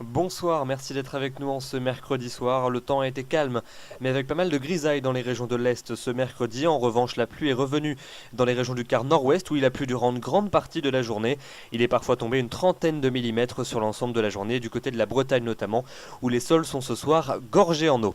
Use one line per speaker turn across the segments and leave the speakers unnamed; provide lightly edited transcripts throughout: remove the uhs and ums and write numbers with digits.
Bonsoir, merci d'être avec nous en ce mercredi soir. Le temps a été calme, mais avec pas mal de grisailles dans les régions de l'Est ce mercredi. En revanche, la pluie est revenue dans les régions du quart nord-ouest où il a plu durant une grande partie de la journée. Il est parfois tombé une trentaine de millimètres sur l'ensemble de la journée, du côté de la Bretagne notamment, où les sols sont ce soir gorgés en eau.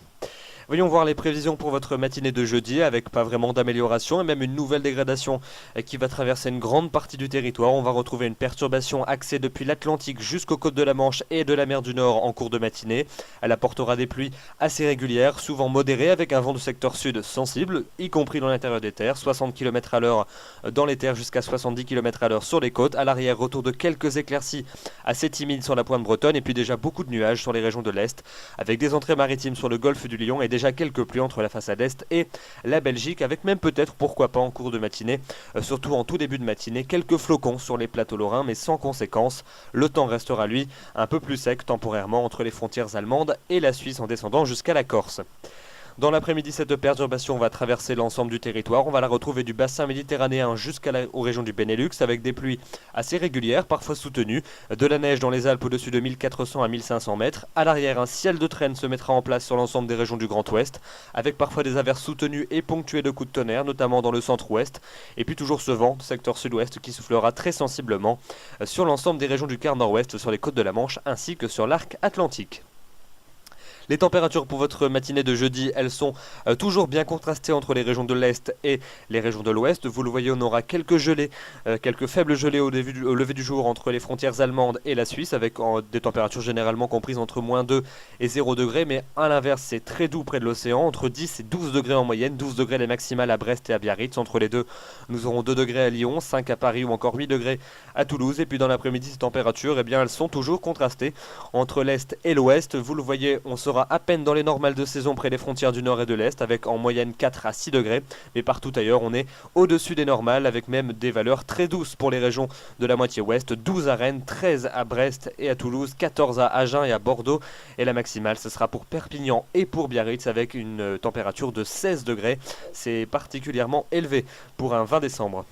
Voyons voir les prévisions pour votre matinée de jeudi avec pas vraiment d'amélioration et même une nouvelle dégradation qui va traverser une grande partie du territoire. On va retrouver une perturbation axée depuis l'Atlantique jusqu'aux côtes de la Manche et de la mer du Nord en cours de matinée. Elle apportera des pluies assez régulières, souvent modérées avec un vent de secteur sud sensible, y compris dans l'intérieur des terres, 60 km à l'heure dans les terres jusqu'à 70 km à l'heure sur les côtes. À l'arrière, retour de quelques éclaircies assez timides sur la pointe bretonne et puis déjà beaucoup de nuages sur les régions de l'Est avec des entrées maritimes sur le golfe du Lion et déjà quelques pluies entre la façade Est et la Belgique, avec même peut-être, pourquoi pas en cours de matinée, surtout en tout début de matinée, quelques flocons sur les plateaux lorrains, mais sans conséquence. Le temps restera, lui, un peu plus sec temporairement entre les frontières allemandes et la Suisse en descendant jusqu'à la Corse. Dans l'après-midi, cette perturbation va traverser l'ensemble du territoire. On va la retrouver du bassin méditerranéen jusqu'aux régions du Benelux avec des pluies assez régulières, parfois soutenues. De la neige dans les Alpes au-dessus de 1400 à 1500 mètres. À l'arrière, un ciel de traîne se mettra en place sur l'ensemble des régions du Grand Ouest, avec parfois des averses soutenues et ponctuées de coups de tonnerre, notamment dans le centre-ouest. Et puis toujours ce vent, secteur sud-ouest, qui soufflera très sensiblement sur l'ensemble des régions du quart nord-ouest, sur les côtes de la Manche, ainsi que sur l'arc atlantique. Les températures pour votre matinée de jeudi, elles sont toujours bien contrastées entre les régions de l'Est et les régions de l'Ouest. Vous le voyez, on aura quelques gelées, quelques faibles gelées au lever du jour entre les frontières allemandes et la Suisse, avec des températures généralement comprises entre -2 et 0 degrés. Mais à l'inverse, c'est très doux près de l'océan, entre 10 et 12 degrés en moyenne, 12 degrés les maximales à Brest et à Biarritz. Entre les deux, nous aurons 2 degrés à Lyon, 5 à Paris ou encore 8 degrés à Toulouse. Et puis dans l'après-midi, ces températures, eh bien, elles sont toujours contrastées entre l'Est et l'Ouest. Vous le voyez, on sera à peine dans les normales de saison près des frontières du Nord et de l'Est, avec en moyenne 4 à 6 degrés, mais partout ailleurs on est au-dessus des normales, avec même des valeurs très douces pour les régions de la moitié ouest, 12 à Rennes, 13 à Brest et à Toulouse, 14 à Agen et à Bordeaux, et la maximale ce sera pour Perpignan et pour Biarritz avec une température de 16 degrés, c'est particulièrement élevé pour un 20 décembre.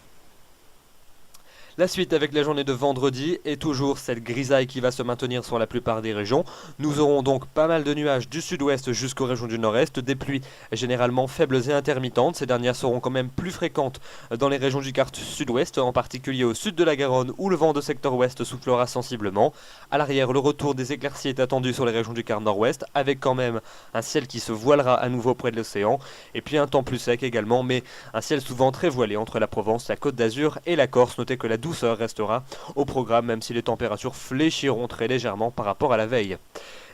La suite avec la journée de vendredi et toujours cette grisaille qui va se maintenir sur la plupart des régions. Nous aurons donc pas mal de nuages du sud-ouest jusqu'aux régions du nord-est, des pluies généralement faibles et intermittentes. Ces dernières seront quand même plus fréquentes dans les régions du quart sud-ouest, en particulier au sud de la Garonne où le vent de secteur ouest soufflera sensiblement. À l'arrière, le retour des éclaircies est attendu sur les régions du quart nord-ouest, avec quand même un ciel qui se voilera à nouveau près de l'océan, et puis un temps plus sec également, mais un ciel souvent très voilé entre la Provence, la Côte d'Azur et la Corse. Notez que la douceur restera au programme, même si les températures fléchiront très légèrement par rapport à la veille.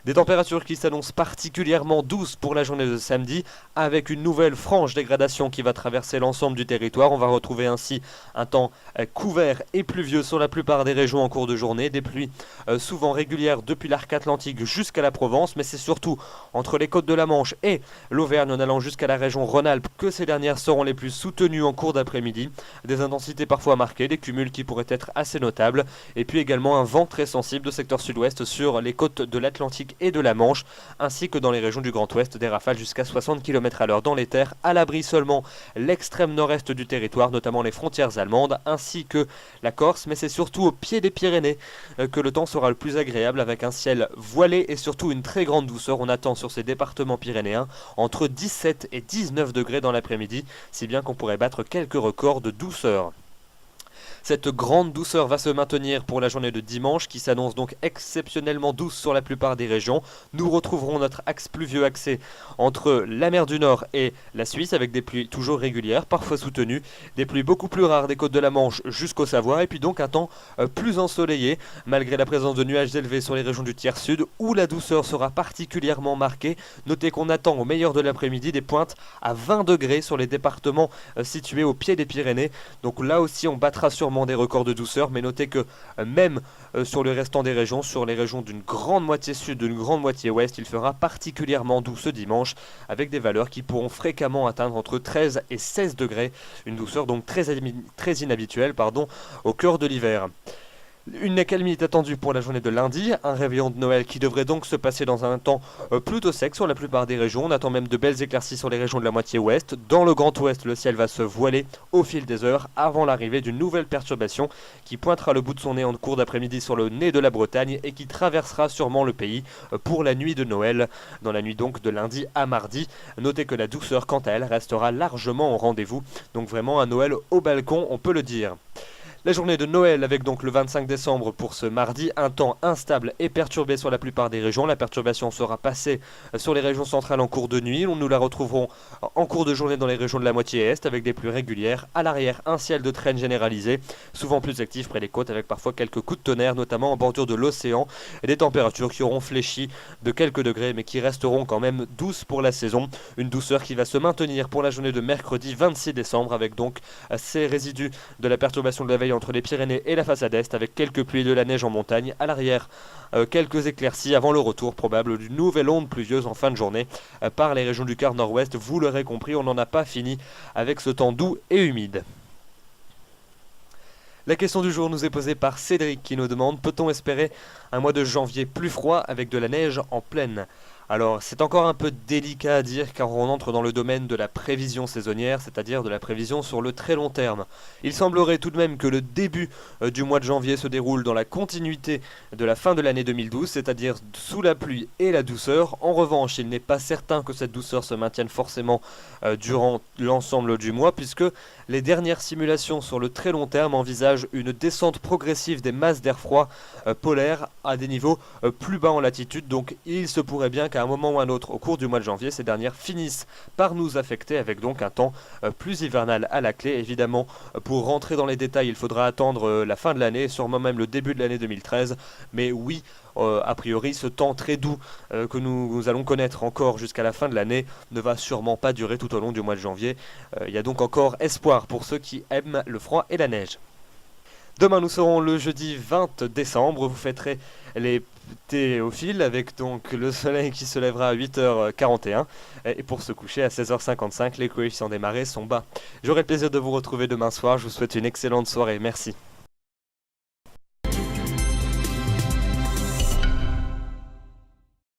Des températures qui s'annoncent particulièrement douces pour la journée de samedi, avec une nouvelle franche dégradation qui va traverser l'ensemble du territoire. On va retrouver ainsi un temps couvert et pluvieux sur la plupart des régions en cours de journée. Des pluies souvent régulières depuis l'arc atlantique jusqu'à la Provence, mais c'est surtout entre les côtes de la Manche et l'Auvergne en allant jusqu'à la région Rhône-Alpes que ces dernières seront les plus soutenues en cours d'après-midi. Des intensités parfois marquées, des cumuls qui pourraient être assez notables, et puis également un vent très sensible de secteur sud-ouest sur les côtes de l'Atlantique et de la Manche, ainsi que dans les régions du Grand Ouest, des rafales jusqu'à 60 km à l'heure dans les terres, à l'abri seulement l'extrême nord-est du territoire, notamment les frontières allemandes, ainsi que la Corse, mais c'est surtout au pied des Pyrénées que le temps sera le plus agréable, avec un ciel voilé et surtout une très grande douceur. On attend sur ces départements pyrénéens entre 17 et 19 degrés dans l'après-midi, si bien qu'on pourrait battre quelques records de douceur. Cette grande douceur va se maintenir pour la journée de dimanche qui s'annonce donc exceptionnellement douce sur la plupart des régions. Nous retrouverons notre axe pluvieux axé entre la mer du Nord et la Suisse avec des pluies toujours régulières, parfois soutenues, des pluies beaucoup plus rares des côtes de la Manche jusqu'au Savoie et puis donc un temps plus ensoleillé malgré la présence de nuages élevés sur les régions du tiers sud où la douceur sera particulièrement marquée. Notez qu'on attend au meilleur de l'après-midi des pointes à 20 degrés sur les départements situés au pied des Pyrénées. Donc là aussi on battra sûrement des records de douceur, mais notez que même sur le restant des régions, sur les régions d'une grande moitié sud, d'une grande moitié ouest, il fera particulièrement doux ce dimanche, avec des valeurs qui pourront fréquemment atteindre entre 13 et 16 degrés, une douceur donc très inhabituelle au cœur de l'hiver. Une accalmie est attendue pour la journée de lundi, un réveillon de Noël qui devrait donc se passer dans un temps plutôt sec sur la plupart des régions. On attend même de belles éclaircies sur les régions de la moitié ouest. Dans le grand ouest, le ciel va se voiler au fil des heures avant l'arrivée d'une nouvelle perturbation qui pointera le bout de son nez en cours d'après-midi sur le nez de la Bretagne et qui traversera sûrement le pays pour la nuit de Noël, dans la nuit donc de lundi à mardi. Notez que la douceur, quant à elle, restera largement au rendez-vous. Donc vraiment un Noël au balcon, on peut le dire. La journée de Noël avec donc le 25 décembre pour ce mardi, un temps instable et perturbé sur la plupart des régions. La perturbation sera passée sur les régions centrales en cours de nuit. Nous la retrouverons en cours de journée dans les régions de la moitié est avec des pluies régulières. À l'arrière, un ciel de traîne généralisé, souvent plus actif près des côtes avec parfois quelques coups de tonnerre, notamment en bordure de l'océan. Et des températures qui auront fléchi de quelques degrés mais qui resteront quand même douces pour la saison. Une douceur qui va se maintenir pour la journée de mercredi 26 décembre avec donc ces résidus de la perturbation de la veille entre les Pyrénées et la façade est avec quelques pluies et de la neige en montagne. À l'arrière, quelques éclaircies avant le retour probable d'une nouvelle onde pluvieuse en fin de journée par les régions du quart nord-ouest. Vous l'aurez compris, on n'en a pas fini avec ce temps doux et humide. La question du jour nous est posée par Cédric qui nous demande: peut-on espérer un mois de janvier plus froid avec de la neige en pleine? Alors, c'est encore un peu délicat à dire car on entre dans le domaine de la prévision saisonnière, c'est-à-dire de la prévision sur le très long terme. Il semblerait tout de même que le début du mois de janvier se déroule dans la continuité de la fin de l'année 2012, c'est-à-dire sous la pluie et la douceur. En revanche, il n'est pas certain que cette douceur se maintienne forcément durant l'ensemble du mois, puisque les dernières simulations sur le très long terme envisagent une descente progressive des masses d'air froid polaires à des niveaux plus bas en latitude. Donc il se pourrait bien qu'à un moment ou un autre au cours du mois de janvier, ces dernières finissent par nous affecter avec donc un temps plus hivernal à la clé. Évidemment, pour rentrer dans les détails, il faudra attendre la fin de l'année, sûrement même le début de l'année 2013. Mais oui, a priori, ce temps très doux que nous allons connaître encore jusqu'à la fin de l'année ne va sûrement pas durer tout au long du mois de janvier. Il y a donc encore espoir pour ceux qui aiment le froid et la neige. Demain, nous serons le jeudi 20 décembre. Vous fêterez les Théophiles avec donc le soleil qui se lèvera à 8h41 et pour se coucher à 16h55. Les coefficients des marées sont bas. J'aurai le plaisir de vous retrouver demain soir. Je vous souhaite une excellente soirée. Merci.